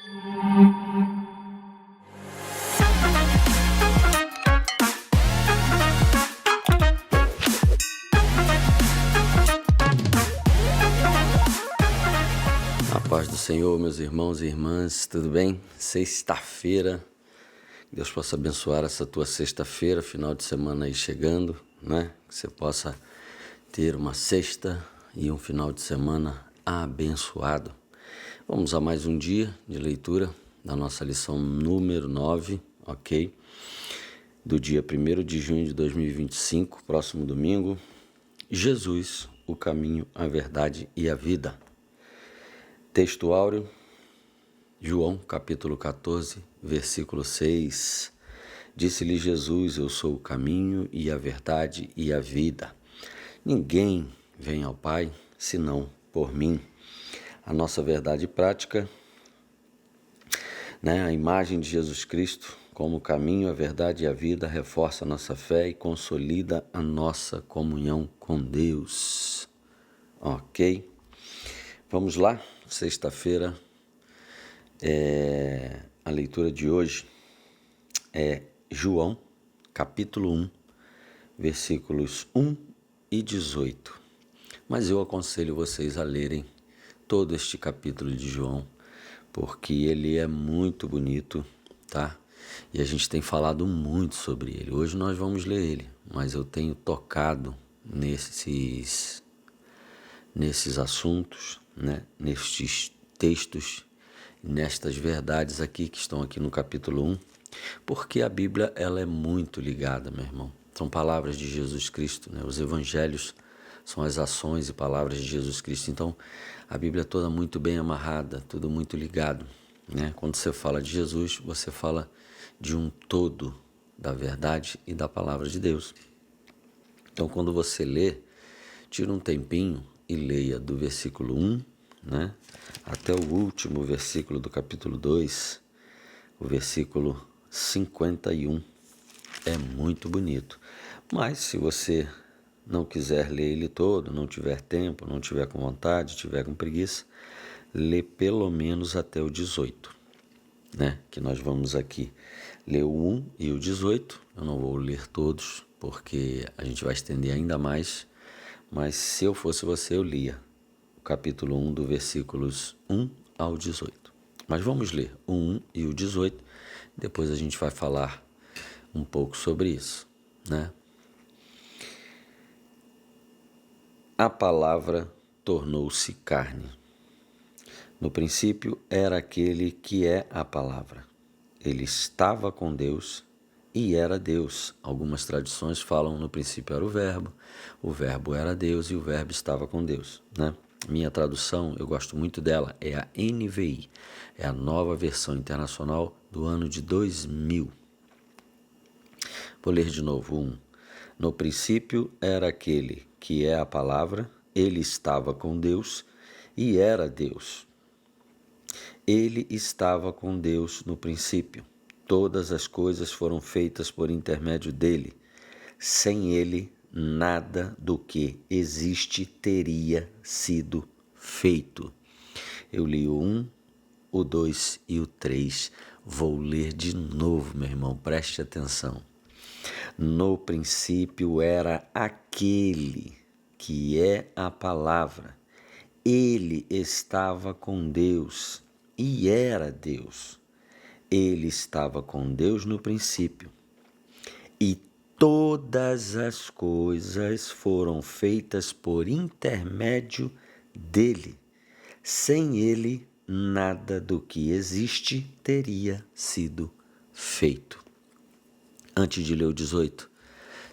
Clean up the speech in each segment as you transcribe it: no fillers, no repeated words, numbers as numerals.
A paz do Senhor, meus irmãos e irmãs, tudo bem? Sexta-feira, Deus possa abençoar essa tua sexta-feira, final de semana aí chegando, né? Que você possa ter uma sexta e um final de semana abençoado. Vamos a mais um dia de leitura da nossa lição número 9, ok? Do dia 1º de junho de 2025, próximo domingo. Jesus, o caminho, a verdade e a vida. Texto áureo, João capítulo 14, versículo 6. Disse-lhe Jesus: eu sou o caminho e a verdade e a vida. Ninguém vem ao Pai senão por mim. A nossa verdade prática, a imagem de Jesus Cristo como o caminho, a verdade e a vida, reforça a nossa fé e consolida a nossa comunhão com Deus. Ok? Vamos lá? Sexta-feira, a leitura de hoje é João, capítulo 1, versículos 1 e 18. Mas eu aconselho vocês a lerem todo este capítulo de João, porque ele é muito bonito, tá? E a gente tem falado muito sobre ele. Hoje nós vamos ler ele, mas eu tenho tocado nesses assuntos, nestes textos, nestas verdades aqui que estão aqui no capítulo 1, porque a Bíblia ela é muito ligada, meu irmão. São palavras de Jesus Cristo, Os evangelhos são as ações e palavras de Jesus Cristo. Então, a Bíblia é toda muito bem amarrada, tudo muito ligado, Quando você fala de Jesus, você fala de um todo da verdade e da palavra de Deus. Então, quando você lê, tira um tempinho e leia do versículo 1, até o último versículo do capítulo 2, o versículo 51. É muito bonito. Mas se você não quiser ler ele todo, não tiver tempo, não tiver com vontade, tiver com preguiça, lê pelo menos até o 18, que nós vamos aqui ler o 1 e o 18. Eu não vou ler todos, porque a gente vai estender ainda mais. Mas se eu fosse você, eu lia o capítulo 1 do versículos 1 ao 18. Mas vamos ler o 1 e o 18, depois a gente vai falar um pouco sobre isso, A palavra tornou-se carne. No princípio era aquele que é a palavra. Ele estava com Deus e era Deus. Algumas tradições falam no princípio era o verbo era Deus e o verbo estava com Deus, Minha tradução, eu gosto muito dela, é a NVI, é a nova versão internacional do ano de 2000. Vou ler de novo 1. No princípio era aquele que é a palavra, ele estava com Deus e era Deus. Ele estava com Deus no princípio. Todas as coisas foram feitas por intermédio dele. Sem ele, nada do que existe teria sido feito. Eu li o 1, o 2 e o 3. Vou ler de novo, meu irmão, preste atenção. No princípio era aquele que é a palavra. Ele estava com Deus e era Deus. Ele estava com Deus no princípio. E todas as coisas foram feitas por intermédio dele. Sem ele, nada do que existe teria sido feito. Antes de ler o 18,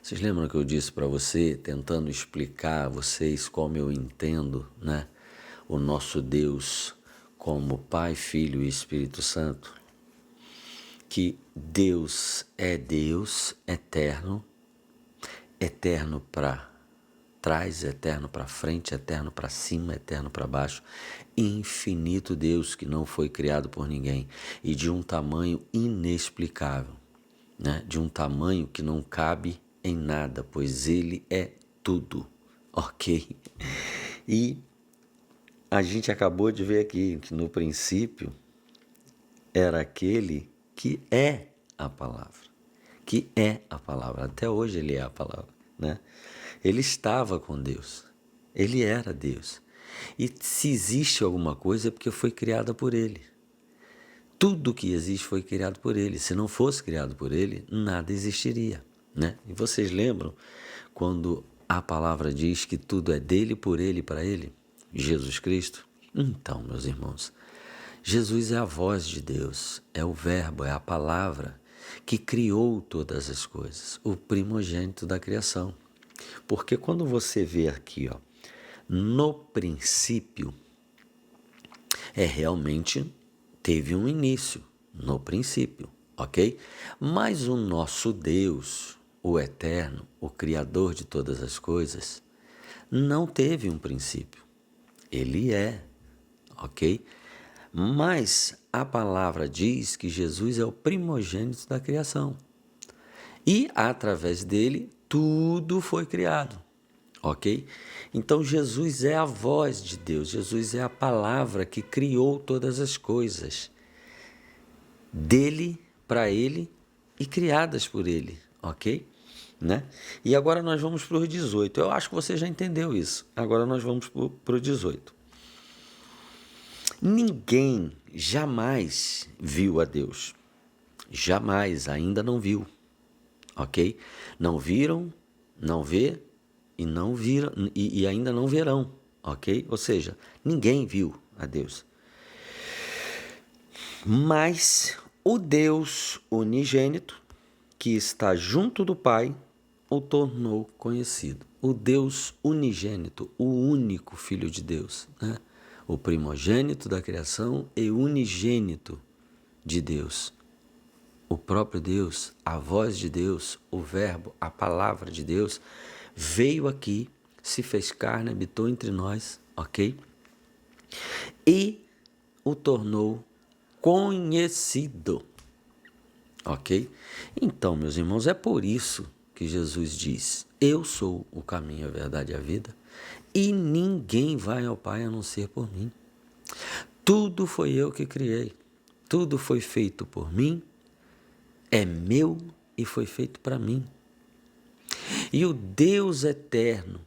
vocês lembram que eu disse para você, tentando explicar a vocês como eu entendo, o nosso Deus como Pai, Filho e Espírito Santo? Que Deus é Deus eterno, eterno para trás, eterno para frente, eterno para cima, eterno para baixo, infinito Deus que não foi criado por ninguém e de um tamanho inexplicável, de um tamanho que não cabe em nada, pois ele é tudo, ok? E a gente acabou de ver aqui que no princípio era aquele que é a palavra. Que é a palavra. Até hoje ele é a palavra, né? Ele estava com Deus. Ele era Deus. E se existe alguma coisa é porque foi criada por ele. Tudo que existe foi criado por ele. Se não fosse criado por ele, nada existiria, né? E vocês lembram quando a palavra diz que tudo é dele, por ele e para ele? Jesus Cristo? Então, meus irmãos, Jesus é a voz de Deus, é o verbo, é a palavra que criou todas as coisas, o primogênito da criação. Porque quando você vê aqui, ó, no princípio, realmente teve um início, no princípio, ok? Mas o nosso Deus, o eterno, o Criador de todas as coisas, não teve um princípio. Ele é, ok? Mas a palavra diz que Jesus é o primogênito da criação. E através dele, tudo foi criado, ok? Então Jesus é a voz de Deus, Jesus é a palavra que criou todas as coisas, dele, para ele e criadas por ele, ok? Né? E agora nós vamos para o 18. Eu acho que você já entendeu isso. Agora nós vamos para o 18. Ninguém jamais viu a Deus. Jamais, ainda não viu. Ok? Não viram, não vê e não viram e ainda não verão. Ok? Ou seja, ninguém viu a Deus. Mas o Deus unigênito, que está junto do Pai, o tornou conhecido. O Deus unigênito, o único Filho de Deus, né? O primogênito da criação e unigênito de Deus. O próprio Deus, a voz de Deus, o verbo, a palavra de Deus, veio aqui, se fez carne, habitou entre nós, ok? E o tornou conhecido, ok? Então, meus irmãos, é por isso que Jesus diz: eu sou o caminho, a verdade e a vida, e ninguém vai ao Pai a não ser por mim. Tudo foi eu que criei, tudo foi feito por mim, é meu e foi feito para mim. E o Deus eterno,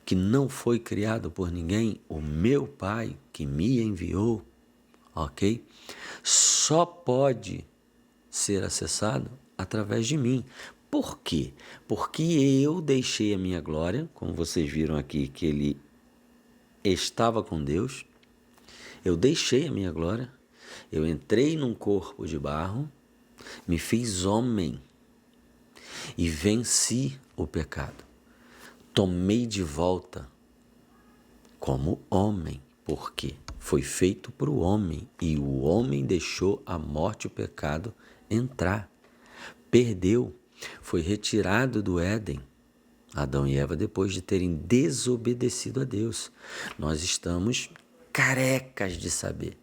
que não foi criado por ninguém, o meu Pai que me enviou, ok? Só pode ser acessado através de mim. Por quê? Porque eu deixei a minha glória, como vocês viram aqui, que ele estava com Deus. Eu deixei a minha glória, eu entrei num corpo de barro, me fiz homem e venci o pecado. Tomei de volta como homem, porque foi feito para o homem e o homem deixou a morte e o pecado entrar. Perdeu, foi retirado do Éden, Adão e Eva, depois de terem desobedecido a Deus. Nós estamos carecas de saber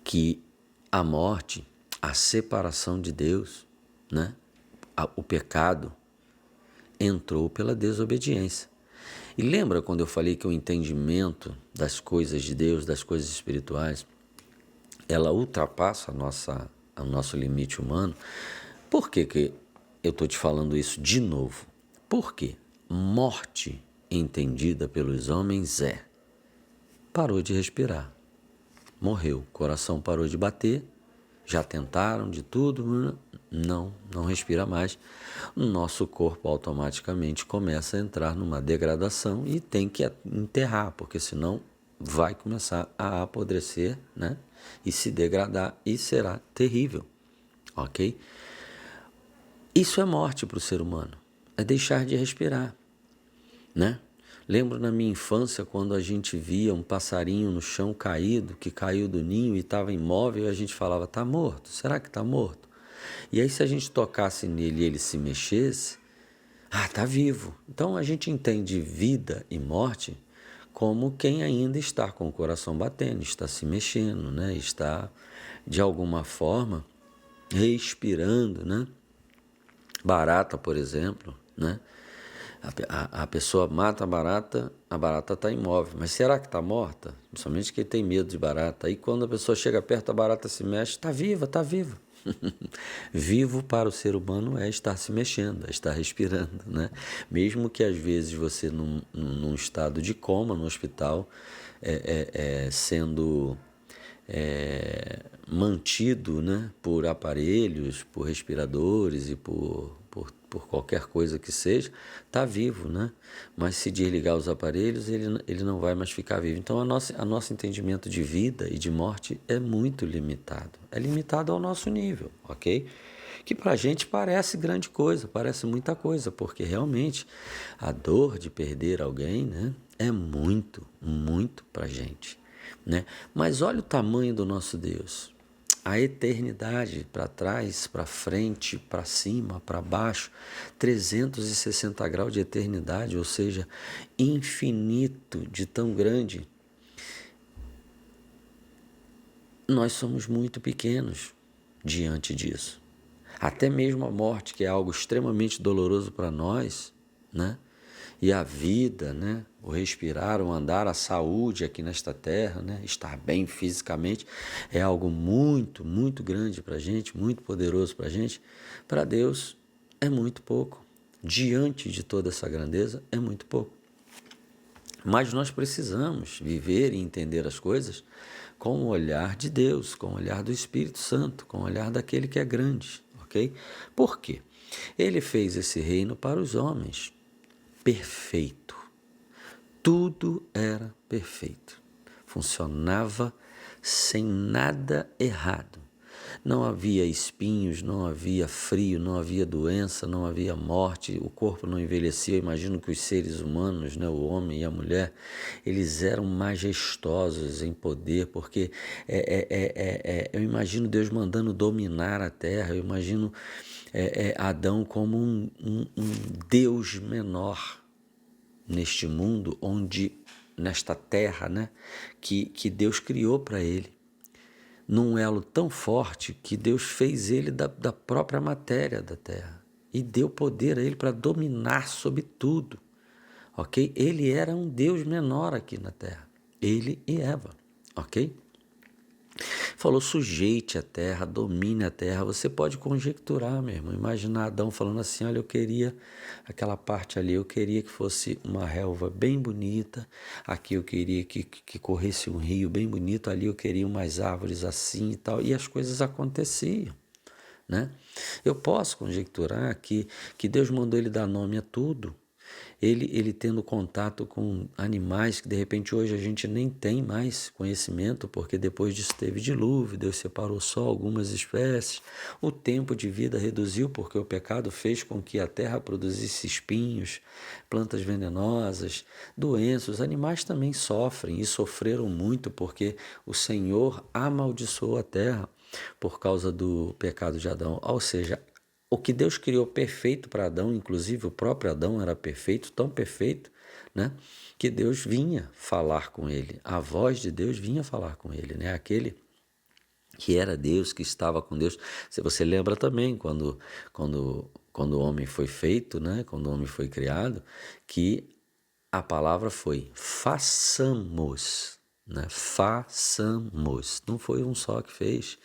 que a morte, a separação de Deus, né? O pecado entrou pela desobediência. E lembra quando eu falei que o entendimento das coisas de Deus, das coisas espirituais, ela ultrapassa o nosso limite humano? Por que eu estou te falando isso de novo? Porque morte entendida pelos homens parou de respirar, morreu, coração parou de bater, já tentaram de tudo, não respira mais. Nosso corpo automaticamente começa a entrar numa degradação e tem que enterrar, porque senão vai começar a apodrecer, né? E se degradar e será terrível, ok? Isso é morte para o ser humano, é deixar de respirar, né? Lembro na minha infância quando a gente via um passarinho no chão caído, que caiu do ninho e estava imóvel, e a gente falava: está morto? Será que está morto? E aí se a gente tocasse nele e ele se mexesse, está vivo. Então a gente entende vida e morte como quem ainda está com o coração batendo, está se mexendo, né? Está de alguma forma respirando, né? Barata, por exemplo, né? A pessoa mata a barata está imóvel. Mas será que está morta? Principalmente quem tem medo de barata. Aí quando a pessoa chega perto, a barata se mexe, está viva, está viva. Vivo para o ser humano é estar se mexendo, é estar respirando, né? Mesmo que às vezes você num estado de coma no hospital, sendo mantido, né, por aparelhos, por respiradores e por qualquer coisa que seja, está vivo, né? Mas se desligar os aparelhos, ele não vai mais ficar vivo. Então, a nosso entendimento de vida e de morte é muito limitado. É limitado ao nosso nível, ok? Que para a gente parece grande coisa, parece muita coisa, porque realmente a dor de perder alguém, né, é muito, muito para a gente, né? Mas olha o tamanho do nosso Deus. A eternidade para trás, para frente, para cima, para baixo, 360 graus de eternidade, ou seja, infinito de tão grande. Nós somos muito pequenos diante disso. Até mesmo a morte, que é algo extremamente doloroso para nós, né? E a vida, né? O respirar, o andar, a saúde aqui nesta terra, né? Estar bem fisicamente é algo muito, muito grande para a gente, muito poderoso para a gente. Para Deus é muito pouco. Diante de toda essa grandeza é muito pouco. Mas nós precisamos viver e entender as coisas com o olhar de Deus, com o olhar do Espírito Santo, com o olhar daquele que é grande, ok? Por quê? Ele fez esse reino para os homens perfeito. Tudo era perfeito. Funcionava sem nada errado. Não havia espinhos, não havia frio, não havia doença, não havia morte, o corpo não envelhecia. Eu imagino que os seres humanos, né, o homem e a mulher, eles eram majestosos em poder, porque eu imagino Deus mandando dominar a terra, eu imagino Adão como um Deus menor neste mundo, nesta terra, né, que Deus criou para ele, num elo tão forte que Deus fez ele da própria matéria da terra e deu poder a ele para dominar sobre tudo, ok? Ele era um Deus menor aqui na terra, ele e Eva, ok? Falou, sujeite a terra, domine a terra. Você pode conjecturar, meu irmão, imaginar Adão falando assim, olha, eu queria aquela parte ali, eu queria que fosse uma relva bem bonita, aqui eu queria que corresse um rio bem bonito, ali eu queria umas árvores assim e tal, e as coisas aconteciam, né? Eu posso conjecturar que Deus mandou ele dar nome a tudo, ele tendo contato com animais que de repente hoje a gente nem tem mais conhecimento, porque depois disso teve dilúvio, Deus separou só algumas espécies, o tempo de vida reduziu porque o pecado fez com que a terra produzisse espinhos, plantas venenosas, doenças. Os animais também sofrem e sofreram muito porque o Senhor amaldiçoou a terra por causa do pecado de Adão, ou seja, o que Deus criou perfeito para Adão, inclusive o próprio Adão era perfeito, tão perfeito, né, que Deus vinha falar com ele. A voz de Deus vinha falar com ele, né? Aquele que era Deus, que estava com Deus. Se você lembra também quando o homem foi feito, né, quando o homem foi criado, que a palavra foi façamos, né? Façamos. Não foi um só que fez.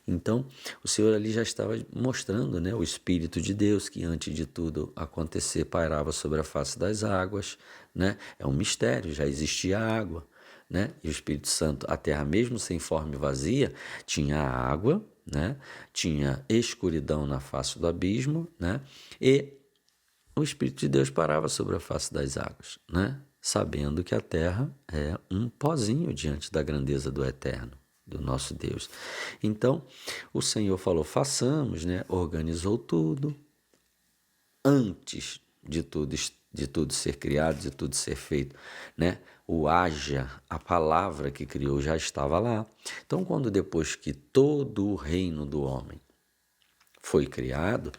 Então, o Senhor ali já estava mostrando, né, o Espírito de Deus, que antes de tudo acontecer, pairava sobre a face das águas, né? É um mistério, já existia água, né? E o Espírito Santo, a terra mesmo sem forma e vazia, tinha água, né? Tinha escuridão na face do abismo, né? E o Espírito de Deus parava sobre a face das águas, né? Sabendo que a terra é um pozinho diante da grandeza do eterno, do nosso Deus. Então, o Senhor falou, façamos, né? Organizou tudo antes de tudo ser criado, de tudo ser feito, né? O haja, a palavra que criou já estava lá. Então, quando depois que todo o reino do homem foi criado,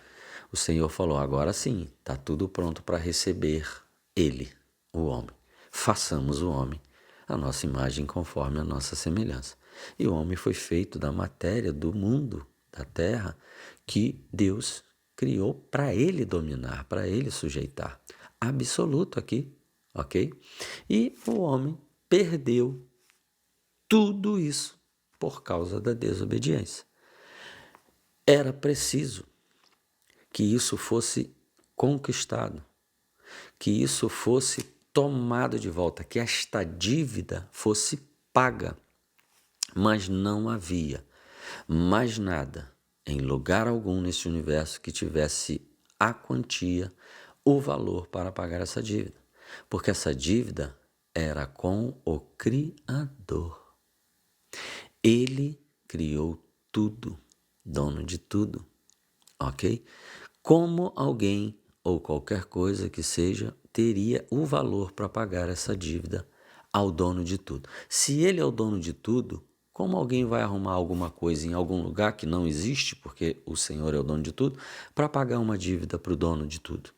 o Senhor falou, agora sim, está tudo pronto para receber ele, o homem. Façamos o homem, a nossa imagem conforme a nossa semelhança. E o homem foi feito da matéria, do mundo, da terra, que Deus criou para ele dominar, para ele sujeitar. absoluto aqui, ok? E o homem perdeu tudo isso por causa da desobediência. Era preciso que isso fosse conquistado, que isso fosse tomado de volta, que esta dívida fosse paga. Mas não havia mais nada, em lugar algum nesse universo, que tivesse a quantia, o valor para pagar essa dívida. Porque essa dívida era com o Criador. Ele criou tudo, dono de tudo, ok? Como alguém ou qualquer coisa que seja teria o valor para pagar essa dívida ao dono de tudo? Se ele é o dono de tudo, como alguém vai arrumar alguma coisa em algum lugar que não existe, porque o Senhor é o dono de tudo, para pagar uma dívida para o dono de tudo?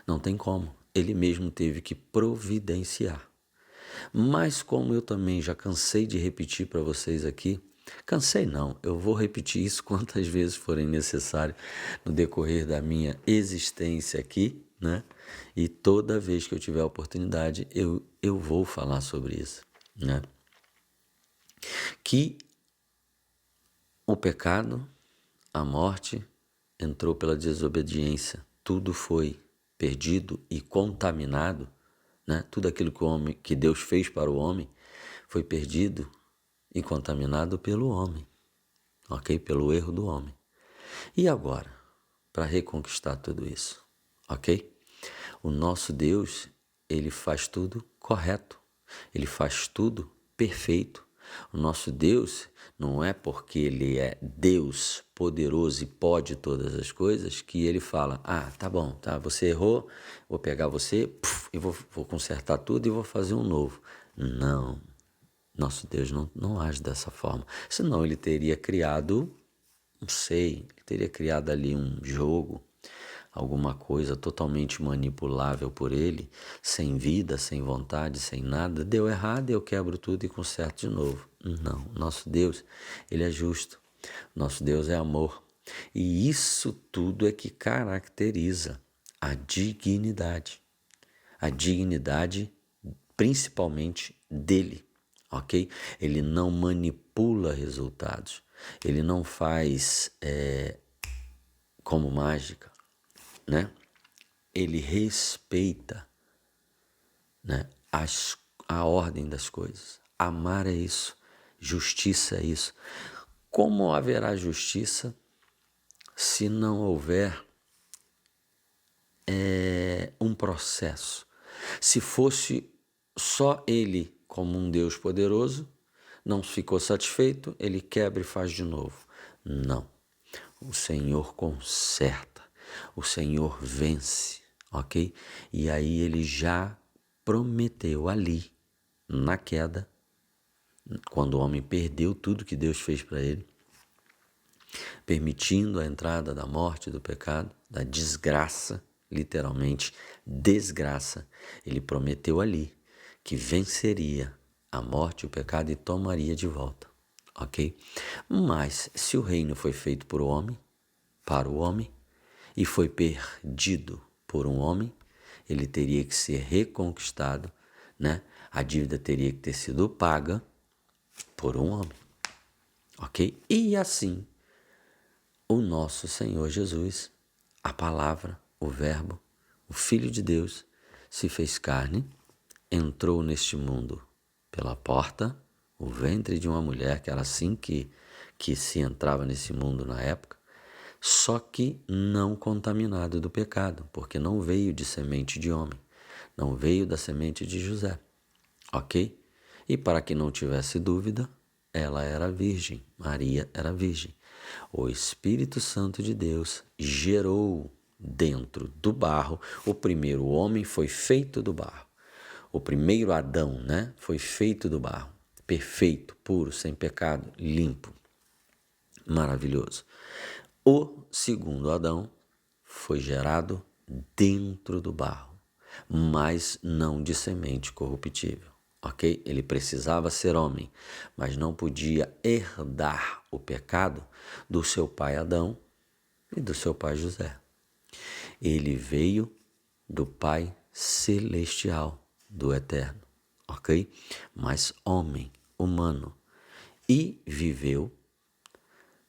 Não tem como. Ele mesmo teve que providenciar. Mas como eu também já cansei de repetir para vocês aqui, cansei não, eu vou repetir isso quantas vezes forem necessário no decorrer da minha existência aqui, né? E toda vez que eu tiver a oportunidade, eu vou falar sobre isso, né? Que o pecado, a morte, entrou pela desobediência. Tudo foi perdido e contaminado, né? Tudo aquilo que Deus fez para o homem foi perdido e contaminado pelo homem, ok? Pelo erro do homem. E agora, para reconquistar tudo isso, ok? O nosso Deus, ele faz tudo correto, ele faz tudo perfeito. O nosso Deus não é porque ele é Deus poderoso e pode todas as coisas que ele fala, tá bom, tá, você errou, vou pegar você e vou consertar tudo e vou fazer um novo. Não, nosso Deus não age dessa forma. Senão ele teria criado, não sei, ele teria criado ali um jogo, alguma coisa totalmente manipulável por ele, sem vida, sem vontade, sem nada. Deu errado, eu quebro tudo e conserto de novo. Não, nosso Deus, ele é justo. Nosso Deus é amor. E isso tudo é que caracteriza a dignidade. A dignidade principalmente dele, ok? Ele não manipula resultados. Ele não faz como mágica, né? Ele respeita, né, a ordem das coisas. Amar é isso, justiça é isso. Como haverá justiça se não houver um processo? Se fosse só ele como um Deus poderoso, não ficou satisfeito, ele quebra e faz de novo. Não. O Senhor conserta, o Senhor vence, ok? E aí ele já prometeu ali, na queda, quando o homem perdeu tudo que Deus fez para ele, permitindo a entrada da morte, do pecado, da desgraça, literalmente desgraça, ele prometeu ali que venceria a morte e o pecado e tomaria de volta, ok? Mas se o reino foi feito por homem, para o homem, e foi perdido por um homem, ele teria que ser reconquistado, né? A dívida teria que ter sido paga por um homem, ok? E assim, o nosso Senhor Jesus, a palavra, o verbo, o Filho de Deus, se fez carne, entrou neste mundo pela porta, o ventre de uma mulher, que era assim que se entrava nesse mundo na época, só que não contaminado do pecado, porque não veio de semente de homem, não veio da semente de José, ok? E para que não tivesse dúvida, ela era virgem, Maria era virgem. O Espírito Santo de Deus gerou dentro do barro, o primeiro homem foi feito do barro. O primeiro Adão, né, foi feito do barro, perfeito, puro, sem pecado, limpo, maravilhoso. O segundo Adão foi gerado dentro do barro, mas não de semente corruptível, ok? Ele precisava ser homem, mas não podia herdar o pecado do seu pai Adão e do seu pai José. Ele veio do pai celestial do eterno, ok? Mas homem, humano, e viveu,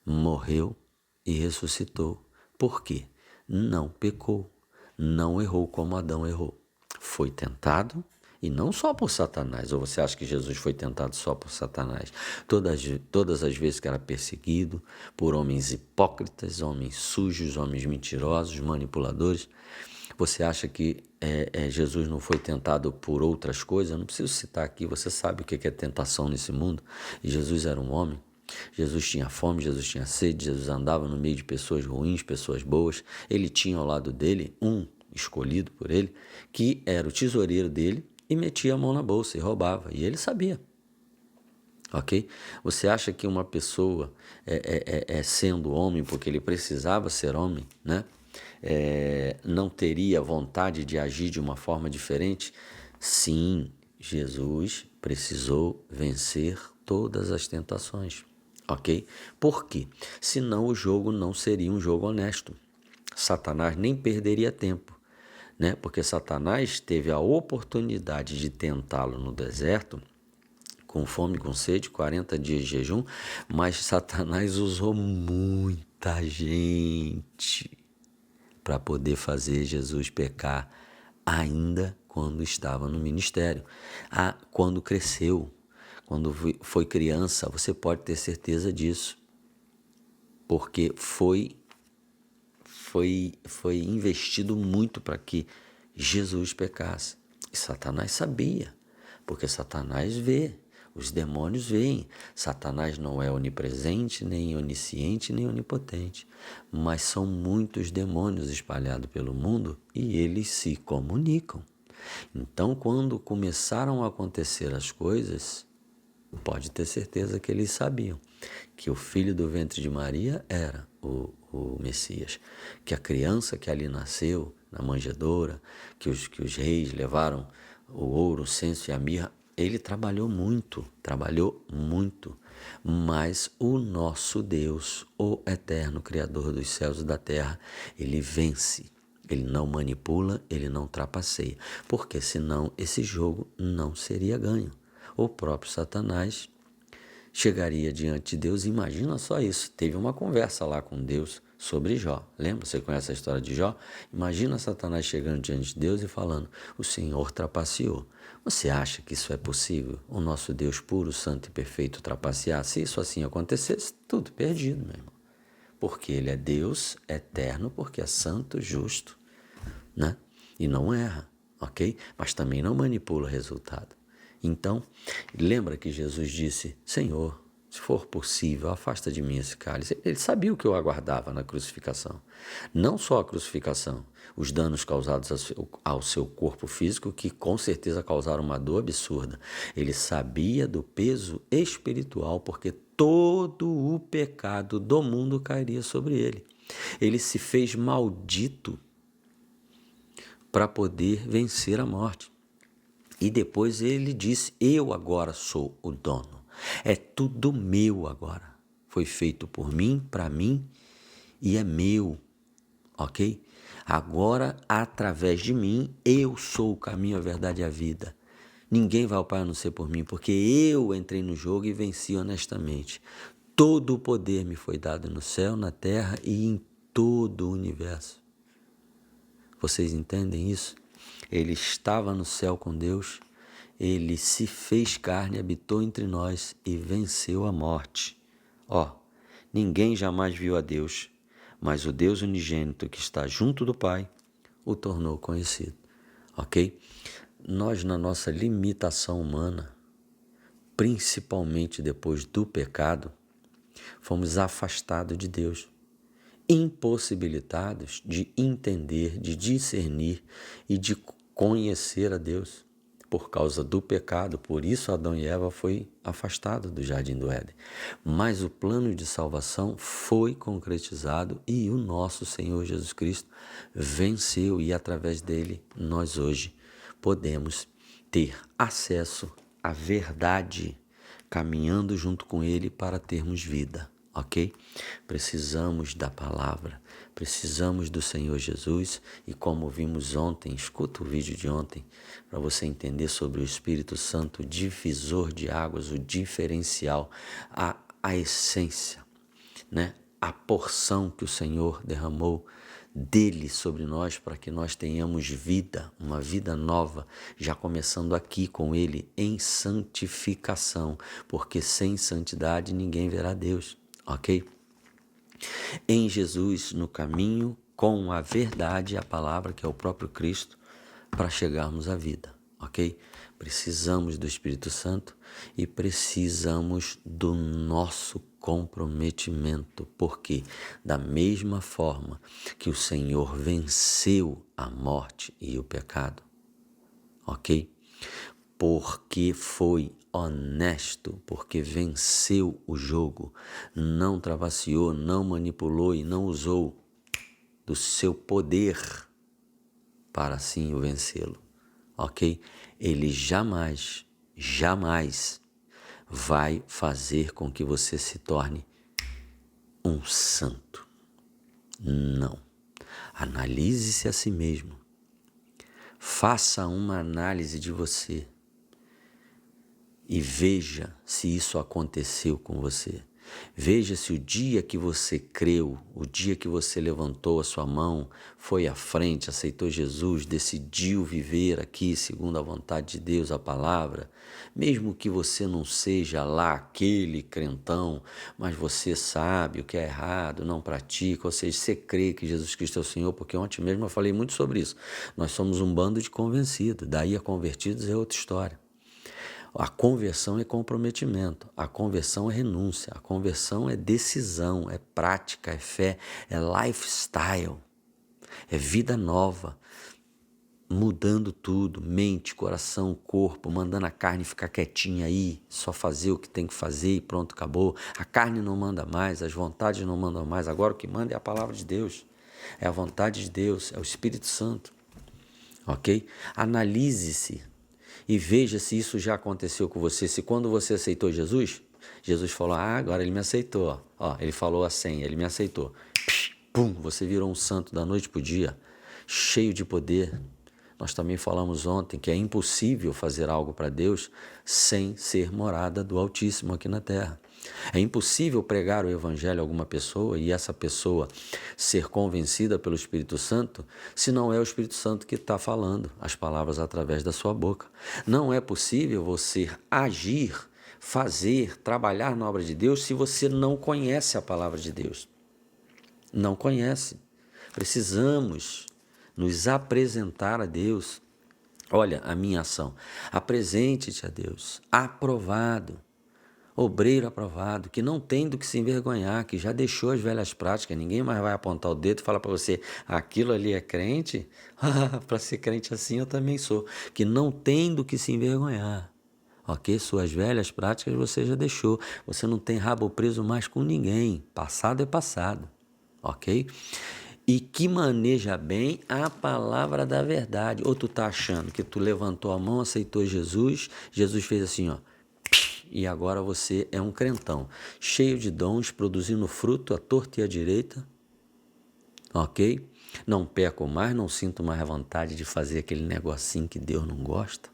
morreu e ressuscitou. Por quê? Não pecou, não errou como Adão errou. Foi tentado, e não só por Satanás. Ou você acha que Jesus foi tentado só por Satanás? Todas as vezes que era perseguido por homens hipócritas, homens sujos, homens mentirosos, manipuladores. Você acha que Jesus não foi tentado por outras coisas? Eu não preciso citar aqui, você sabe o que é tentação nesse mundo. E Jesus era um homem. Jesus tinha fome, Jesus tinha sede, Jesus andava no meio de pessoas ruins, pessoas boas. Ele tinha ao lado dele um escolhido por ele, que era o tesoureiro dele, e metia a mão na bolsa e roubava. E ele sabia. Ok? Você acha que uma pessoa sendo homem, porque ele precisava ser homem, né? Não teria vontade de agir de uma forma diferente? Sim, Jesus precisou vencer todas as tentações, ok? Por quê? Senão o jogo não seria um jogo honesto. Satanás nem perderia tempo, né? Porque Satanás teve a oportunidade de tentá-lo no deserto, com fome, com sede, 40 dias de jejum, mas Satanás usou muita gente para poder fazer Jesus pecar, ainda quando estava no ministério. Quando cresceu, quando foi criança, você pode ter certeza disso, porque foi investido muito para que Jesus pecasse. E Satanás sabia, porque Satanás vê, os demônios veem. Satanás não é onipresente, nem onisciente, nem onipotente, mas são muitos demônios espalhados pelo mundo e eles se comunicam. Então, quando começaram a acontecer as coisas, pode ter certeza que eles sabiam que o filho do ventre de Maria era o Messias, que a criança que ali nasceu na manjedoura, que os reis levaram o ouro, o censo e a mirra, ele trabalhou muito, mas o nosso Deus, o eterno Criador dos céus e da terra, ele vence. Ele não manipula, ele não trapaceia, porque senão esse jogo não seria ganho. O próprio Satanás chegaria diante de Deus, imagina só isso, teve uma conversa lá com Deus sobre Jó, lembra? Você conhece a história de Jó? Imagina Satanás chegando diante de Deus e falando, o Senhor trapaceou. Você acha que isso é possível? O nosso Deus puro, santo e perfeito trapacear? Se isso assim acontecesse, tudo perdido, meu irmão. Porque ele é Deus eterno, porque é santo, justo, né? E não erra, ok? Mas também não manipula o resultado. Então, lembra que Jesus disse, Senhor, se for possível, afasta de mim esse cálice. Ele sabia o que eu aguardava na crucificação. Não só a crucificação, os danos causados ao seu corpo físico, que com certeza causaram uma dor absurda. Ele sabia do peso espiritual, porque todo o pecado do mundo cairia sobre ele. Ele se fez maldito para poder vencer a morte. E depois ele disse, eu agora sou o dono. É tudo meu agora. Foi feito por mim, para mim, e é meu, ok? Agora, através de mim, eu sou o caminho, a verdade e a vida. Ninguém vai ao Pai a não ser por mim, porque eu entrei no jogo e venci honestamente. Todo o poder me foi dado no céu, na terra e em todo o universo. Vocês entendem isso? Ele estava no céu com Deus, ele se fez carne, habitou entre nós e venceu a morte. Ninguém jamais viu a Deus, mas o Deus unigênito que está junto do Pai o tornou conhecido, ok? Nós, na nossa limitação humana, principalmente depois do pecado, fomos afastados de Deus, impossibilitados de entender, de discernir e de conhecer a Deus por causa do pecado. Por isso Adão e Eva foi afastado do jardim do Éden. Mas o plano de salvação foi concretizado e o nosso Senhor Jesus Cristo venceu, e através dele nós hoje podemos ter acesso à verdade, caminhando junto com ele para termos vida. ok? Precisamos da palavra, precisamos do Senhor Jesus e como vimos ontem, escuta o vídeo de ontem para você entender sobre o Espírito Santo, o divisor de águas, o diferencial, a essência, né? A porção que o Senhor derramou dele sobre nós para que nós tenhamos vida, uma vida nova, já começando aqui com ele em santificação, porque sem santidade ninguém verá Deus, ok? Em Jesus, no caminho, com a verdade, a palavra que é o próprio Cristo, para chegarmos à vida, ok? Precisamos do Espírito Santo e precisamos do nosso comprometimento, porque da mesma forma que o Senhor venceu a morte e o pecado, ok? Porque foi honesto, porque venceu o jogo, não trapaceou, não manipulou e não usou do seu poder para assim o vencê-lo, ok? Ele jamais, jamais vai fazer com que você se torne um santo. Não. Analise-se a si mesmo. Faça uma análise de você e veja se isso aconteceu com você. Veja se o dia que você creu, o dia que você levantou a sua mão, foi à frente, aceitou Jesus, decidiu viver aqui segundo a vontade de Deus, a palavra, mesmo que você não seja lá aquele crentão, mas você sabe o que é errado, não pratica, ou seja, você crê que Jesus Cristo é o Senhor, porque ontem mesmo eu falei muito sobre isso. Nós somos um bando de convencidos, daí a convertidos é outra história. A conversão é comprometimento, a conversão é renúncia, a conversão é decisão, é prática, é fé, é lifestyle, é vida nova, mudando tudo, mente, coração, corpo, mandando a carne ficar quietinha aí, só fazer o que tem que fazer e pronto, acabou. A carne não manda mais, as vontades não mandam mais, agora o que manda é a palavra de Deus, é a vontade de Deus, é o Espírito Santo, ok? Analise-se. E veja se isso já aconteceu com você. Se quando você aceitou Jesus, Jesus falou, agora ele me aceitou. Ó, ele falou a senha, ele me aceitou. Pum, você virou um santo da noite para o dia, cheio de poder. Nós também falamos ontem que é impossível fazer algo para Deus sem ser morada do Altíssimo aqui na terra. É impossível pregar o Evangelho a alguma pessoa e essa pessoa ser convencida pelo Espírito Santo se não é o Espírito Santo que está falando as palavras através da sua boca. Não é possível você agir, fazer, trabalhar na obra de Deus se você não conhece a palavra de Deus. Não conhece. Precisamos nos apresentar a Deus. Olha a minha ação. Apresente-te a Deus, aprovado. Obreiro aprovado, que não tem do que se envergonhar, que já deixou as velhas práticas, ninguém mais vai apontar o dedo e falar para você, aquilo ali é crente? Para ser crente assim eu também sou. Que não tem do que se envergonhar, ok? Suas velhas práticas você já deixou, você não tem rabo preso mais com ninguém, passado é passado, ok? E que maneja bem a palavra da verdade. Ou tu tá achando que tu levantou a mão, aceitou Jesus, Jesus fez assim, ó, e agora você é um crentão, cheio de dons, produzindo fruto à torta e à direita, ok? Não peco mais, não sinto mais a vontade de fazer aquele negocinho que Deus não gosta.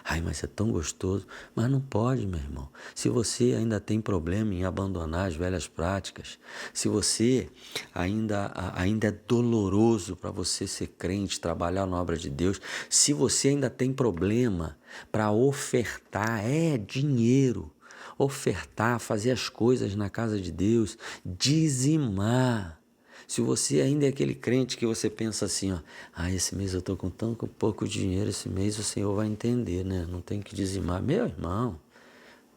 Ai, mas é tão gostoso. Mas não pode, meu irmão. Se você ainda tem problema em abandonar as velhas práticas, se você ainda é doloroso para você ser crente, trabalhar na obra de Deus, se você ainda tem problema para ofertar, dinheiro, ofertar, fazer as coisas na casa de Deus, dizimar. Se você ainda é aquele crente que você pensa assim, ó, esse mês eu estou com tão pouco dinheiro, esse mês o Senhor vai entender, né? Não tem que dizimar. Meu irmão,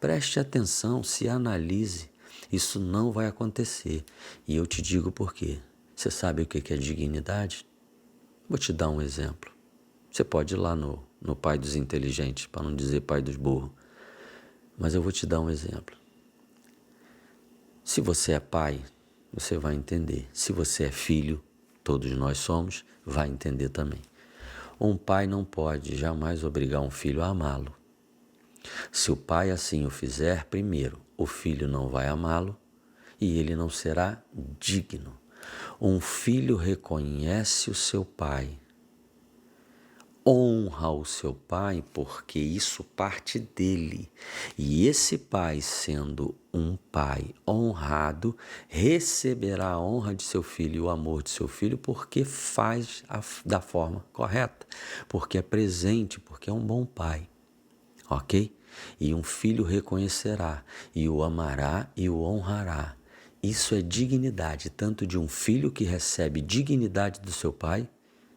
preste atenção, se analise. Isso não vai acontecer. E eu te digo por quê. Você sabe o que é dignidade? Vou te dar um exemplo. Você pode ir lá no pai dos inteligentes, para não dizer pai dos burros. Mas eu vou te dar um exemplo. Se você é pai, você vai entender. Se você é filho, todos nós somos, vai entender também. Um pai não pode jamais obrigar um filho a amá-lo. Se o pai assim o fizer, primeiro, o filho não vai amá-lo e ele não será digno. Um filho reconhece o seu pai, honra o seu pai, porque isso parte dele. E esse pai, sendo um pai honrado, receberá a honra de seu filho e o amor de seu filho, porque faz da forma correta, porque é presente, porque é um bom pai. Ok? E um filho reconhecerá, e o amará e o honrará. Isso é dignidade, tanto de um filho que recebe dignidade do seu pai,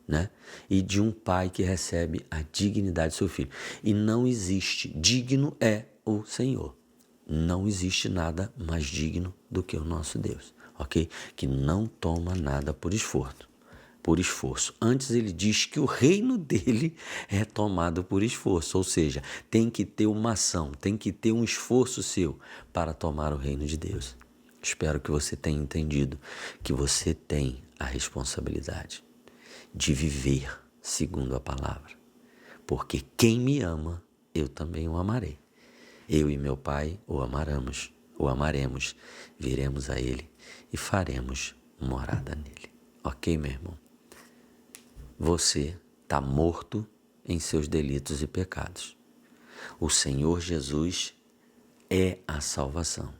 né? E de um pai que recebe a dignidade do seu filho. E não existe, digno é o Senhor. Não existe nada mais digno do que o nosso Deus, ok? Que não toma nada por esforço. Antes ele diz que o reino dele é tomado por esforço, ou seja, tem que ter uma ação, tem que ter um esforço seu para tomar o reino de Deus. Espero que você tenha entendido que você tem a responsabilidade de viver segundo a palavra. Porque quem me ama, eu também o amarei. Eu e meu Pai o amaremos, viremos a Ele e faremos morada nele. Ok, meu irmão? Você está morto em seus delitos e pecados. O Senhor Jesus é a salvação.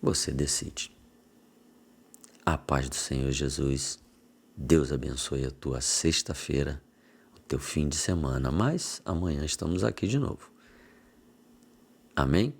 Você decide. A paz do Senhor Jesus. Deus abençoe a tua sexta-feira, o teu fim de semana, mas amanhã estamos aqui de novo. Amém?